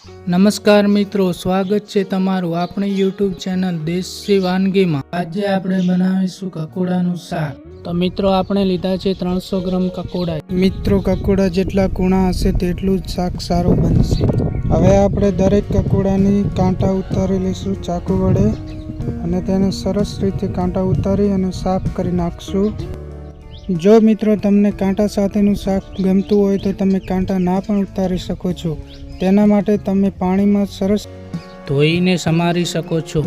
નમસ્કાર મિત્રો, સ્વાગત છે તમારું આપણી યુટ્યુબ ચેનલ દેશી વાનગીમાં। આજે આપણે બનાવીશું કકોડાનું શાક। તો મિત્રો આપણે લીધા છે 300 ગ્રામ કકોડા। મિત્રો કકોડા જેટલા કૂણા હશે તેટલું જ શાક સારું બનશે। હવે આપણે દરેક કકોડાની કાંટા ઉતારી લઈશું ચાકુ વડે અને તેને સરસ રીતે કાંટા ઉતારી અને સાફ કરી નાખશું। જો મિત્રો તમને કાંટા સાથેનું શાક ગમતું હોય તો તમે કાંટા ના પણ ઉતારી શકો છો। તેના માટે તમે પાણીમાં સરસ ધોઈને સમારી શકો છો।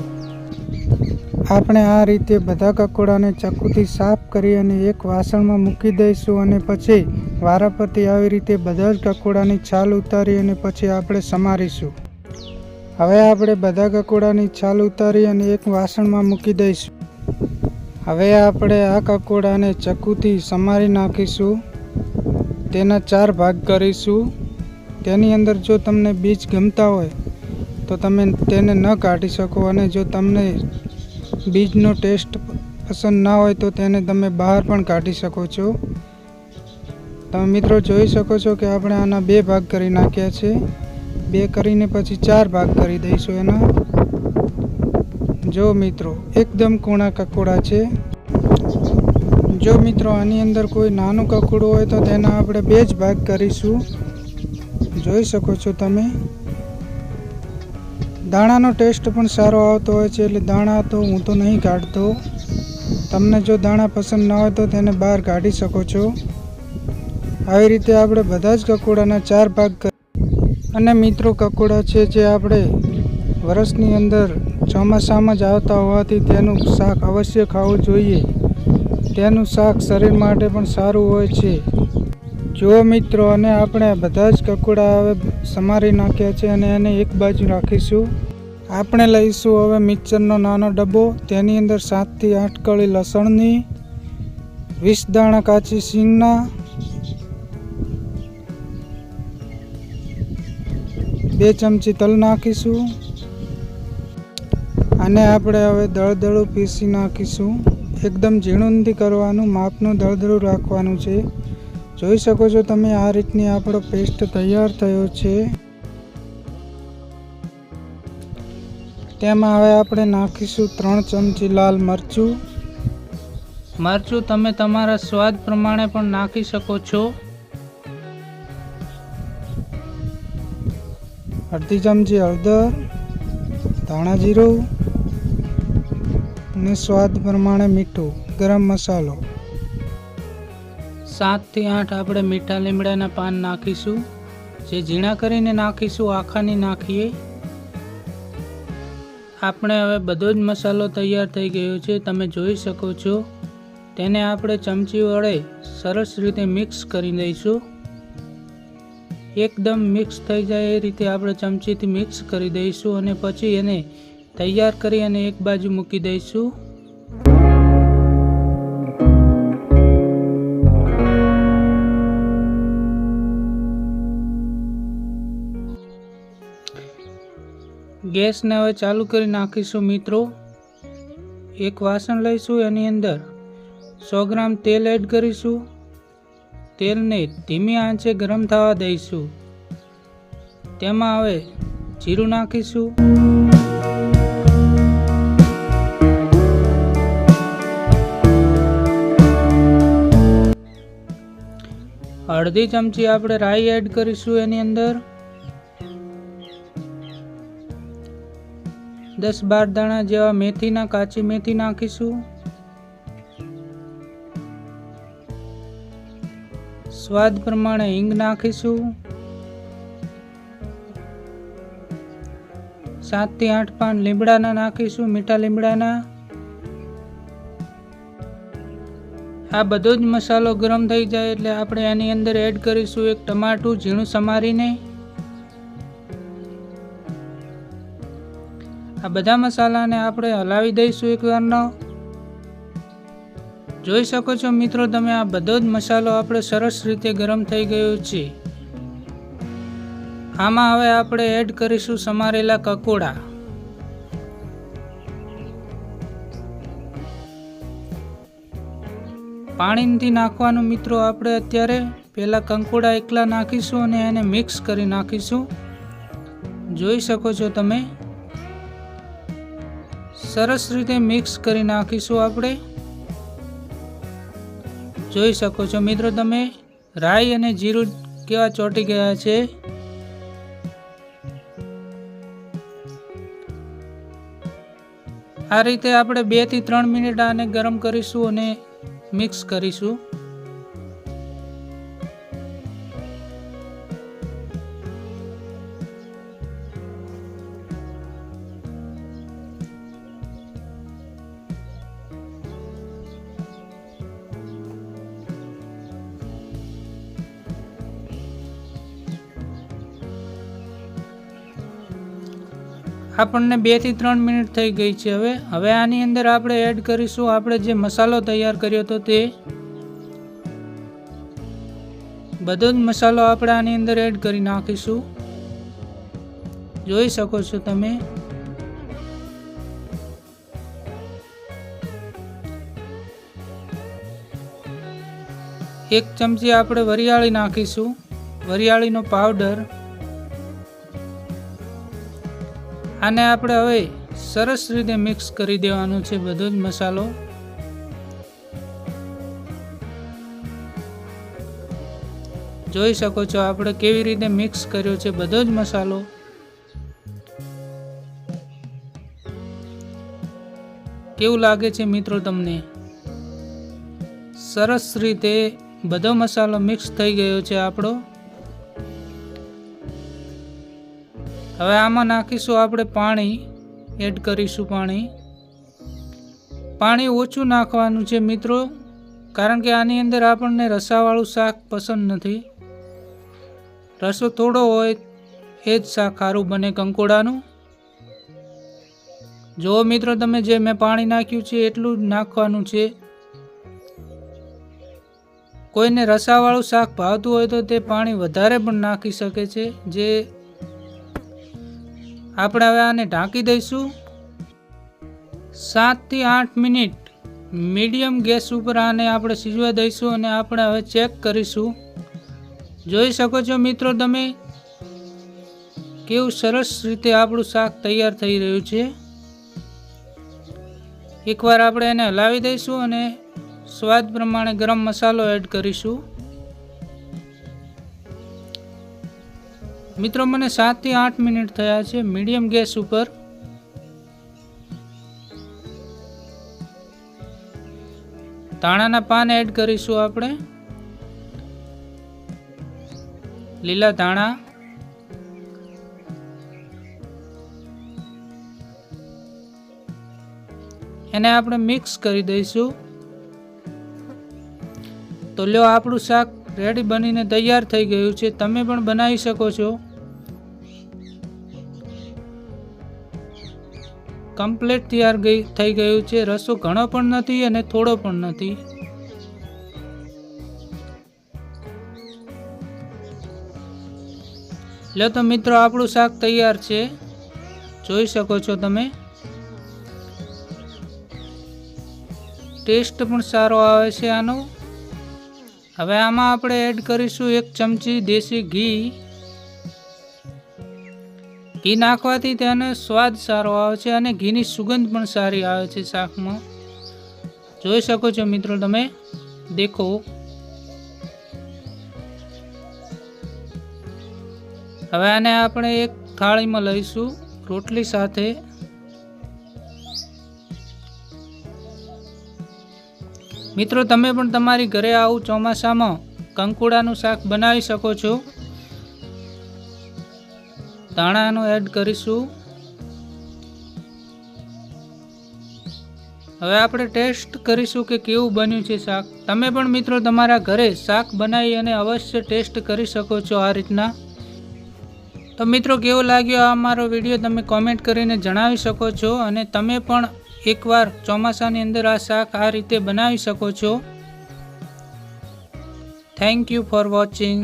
આપણે આ રીતે બધા કકોડાને ચાકુથી સાફ કરી અને એક વાસણમાં મૂકી દઈશું અને પછી વારાફરતી આવી રીતે બધા જ કકોડાની છાલ ઉતારી અને પછી આપણે સમારીશું। હવે આપણે બધા કકોડાની છાલ ઉતારી અને એક વાસણમાં મૂકી દઈશું। હવે આપણે આ કકોડાને ચાકુથી સમારી નાખીશું। તેના 4 ભાગ કરીશું। તેની અંદર જો તમને બીજ ગમતા હોય તો તમે તેને ન કાઢી શકો અને જો તમને બીજનો ટેસ્ટ પસંદ ના હોય તો તેને તમે બહાર પણ કાઢી શકો છો। તમે મિત્રો જોઈ શકો છો કે આપણે આના 2 ભાગ કરી નાખ્યા છે। 2 કરીને પછી 4 ભાગ કરી દઈશું એના। જો મિત્રો એકદમ કૂણા કકોડા છે। જો મિત્રો આની અંદર કોઈ નાનું કકોડું હોય તો તેના આપણે 2 જ ભાગ કરીશું। જોઈ શકો છો તમે। દાણાનો ટેસ્ટ પણ સારો આવતો હોય છે એટલે દાણા તો હું તો નહીં કાઢતો। તમને જો દાણા પસંદ ના હોય તો તેને બહાર કાઢી શકો છો। આવી રીતે આપણે બધા જ કકોડાના 4 ભાગ કરી અને મિત્રો કકોડા છે જે આપણે વર્ષની અંદર ચોમાસામાં જ આવતા હોવાથી તેનું શાક અવશ્ય ખાવું જોઈએ। તેનું શાક શરીર માટે પણ સારું હોય છે। જુઓ મિત્રો, અને આપણે બધા જ કકોડા હવે સમારી નાખ્યા છે અને એને એક બાજુ રાખીશું। આપણે લઈશું હવે મિક્સરનો નાનો ડબ્બો। તેની અંદર 7 થી 8 કળી લસણની, 20 દાણા કાચી સિંગના, 2 ચમચી તલ નાખીશું અને આપણે હવે દળદળું પીસી નાખીશું। એકદમ ઝીણું નથી કરવાનું, માપનું દળદળું રાખવાનું છે। જોઈ શકો છો તમે આ રીતની આપણો પેસ્ટ તૈયાર થયો છે। તેમાં હવે આપણે નાખીશું 3 ચમચી લાલ મરચું। મરચું તમે તમારા સ્વાદ પ્રમાણે પણ નાખી શકો છો। અડધી ચમચી હળદર, ધાણા જીરું અને સ્વાદ પ્રમાણે મીઠું, ગરમ મસાલો। 7 થી 8 આપણે મીઠા લીમડાના પાન નાખીશું। જે ઝીણા કરીને નાખીશું, આખા નહીં નાખીએ। આપણે હવે બધો જ મસાલો તૈયાર થઈ ગયો છે, તમે જોઈ શકો છો। તેને આપણે ચમચી વડે સરસ રીતે મિક્સ કરી દઈશું। એકદમ મિક્સ થઈ જાય એ રીતે આપણે ચમચીથી મિક્સ કરી દઈશું અને પછી એને તૈયાર કરી અને એક બાજુ મૂકી દઈશું। ગેસને હવે ચાલુ કરી નાખીશું મિત્રો। એક વાસણ લઈશું, એની અંદર 100 ગ્રામ તેલ એડ કરીશું। તેલને ધીમી આંચે ગરમ થવા દઈશું। તેમાં હવે જીરું નાખીશું, અડધી ચમચી આપણે રાઈ એડ કરીશું। એની અંદર 10-12 દાણા જેવા મેથીના, કાચી મેથી નાખીશું। સ્વાદ પ્રમાણે હિંગ નાખીશું। 7 થી 8 પાન લીમડાના નાખીશું, મીઠા લીમડાના। આ બધો જ મસાલો ગરમ થઈ જાય એટલે આપણે એની અંદર એડ કરીશું 1 ટમાટું ઝીણું સમારીને। આ બધા મસાલાને આપણે હલાવી દઈશું એકવારનો। જોઈ શકો છો મિત્રો તમે, આ બધો જ મસાલો આપણે સરસ રીતે ગરમ થઈ ગયો છે। આમાં હવે આપણે એડ કરીશું સમારેલા કકોડા। પાણી નથી નાખવાનું મિત્રો, આપણે અત્યારે પહેલા કંકોડા એકલા નાખીશું અને એને મિક્સ કરી નાખીશું। જોઈ શકો છો તમે, સરસ રીતે મિક્સ કરી નાખીશું આપણે। જોઈ શકો છો મિત્રો તમે, રાઈ અને જીરું કેવા ચોંટી ગયા છે। આ રીતે આપણે 2 થી 3 મિનિટ આને ગરમ કરીશું અને મિક્સ કરીશું। આપણને 2 થી 3 મિનિટ થઈ ગઈ છે। હવે આની અંદર આપણે એડ કરીશું આપણે જે મસાલો તૈયાર કર્યો હતો તે બધો જ મસાલો આપણે આની અંદર એડ કરી નાખીશું। જોઈ શકો છો તમે, 1 ચમચી આપણે વરિયાળી નાખીશું, વરિયાળીનો પાવડર। આને આપણે હવે સરસ રીતે મિક્સ કરી દેવાનું છે બધો જ મસાલો। જોઈ શકો છો આપણે કેવી રીતે મિક્સ કર્યો છે બધો જ મસાલો। કેવું લાગે છે મિત્રો તમને? સરસ રીતે બધો મસાલો મિક્સ થઈ ગયો છે આપણો। હવે આમાં નાખીશું આપણે પાણી, એડ કરીશું પાણી ઓછું નાખવાનું છે મિત્રો, કારણ કે આની અંદર આપણને રસાવાળું શાક પસંદ નથી। રસો થોડો હોય એ જ શાક સારું બને કંકોડાનું। જો મિત્રો તમે જે મેં પાણી નાખ્યું છે એટલું જ નાખવાનું છે। કોઈને રસાવાળું શાક ભાવતું હોય તો તે પાણી વધારે પણ નાખી શકે છે। જે આપણે હવે આને ઢાંકી દઈશું 7 થી 8 મિનિટ મીડિયમ ગેસ ઉપર આને આપણે સિજવા દઈશું અને આપણે હવે ચેક કરીશું। જોઈ શકો છો મિત્રો તમે કેવું સરસ રીતે આપણું શાક તૈયાર થઈ રહ્યું છે। એકવાર આપણે એને હલાવી દઈશું અને સ્વાદ પ્રમાણે ગરમ મસાલો એડ કરીશું। મિત્રો મને 7 થી 8 મિનિટ થયા છે મીડિયમ ગેસ ઉપર। ધાણાના પાન એડ કરીશું આપણે, લીલા ધાણા। એને આપણે મિક્સ કરી દઈશું। તો લ્યો આપણું શાક રેડી બનીને તૈયાર થઈ ગયું છે। તમે પણ બનાવી શકો છો। કમ્પ્લીટ તૈયાર થઈ ગયું છે। રસો ઘણો પણ નથી અને થોડો પણ નથી। લો તો મિત્રો આપણું શાક તૈયાર છે, જોઈ શકો છો તમે। ટેસ્ટ પણ સારો આવે છે આનો। હવે આમાં આપણે એડ કરીશું 1 ચમચી દેશી ઘી। ઘી નાખવાથી તેનો સ્વાદ સારો આવે છે અને ઘીની સુગંધ પણ સારી આવે છે શાકમાં। જોઈ શકો છો મિત્રો તમે, દેખો। હવે આને આપણે એક થાળીમાં લઈશું રોટલી સાથે। મિત્રો તમે પણ તમારી ઘરે આવું ચોમાસામાં કંકોડાનું શાક બનાવી શકો છો। ધાણાનું એડ કરીશું। હવે આપણે ટેસ્ટ કરીશું કે કેવું બન્યું છે શાક। તમે પણ મિત્રો તમારા ઘરે શાક બનાવી અને અવશ્ય ટેસ્ટ કરી શકો છો આ રીતના। તો મિત્રો કેવો લાગ્યો આ મારો વિડીયો તમે કોમેન્ટ કરીને જણાવી શકો છો અને તમે પણ એકવાર ચોમાસાની અંદર આ શાક આ રીતે બનાવી શકો છો। Thank you for watching.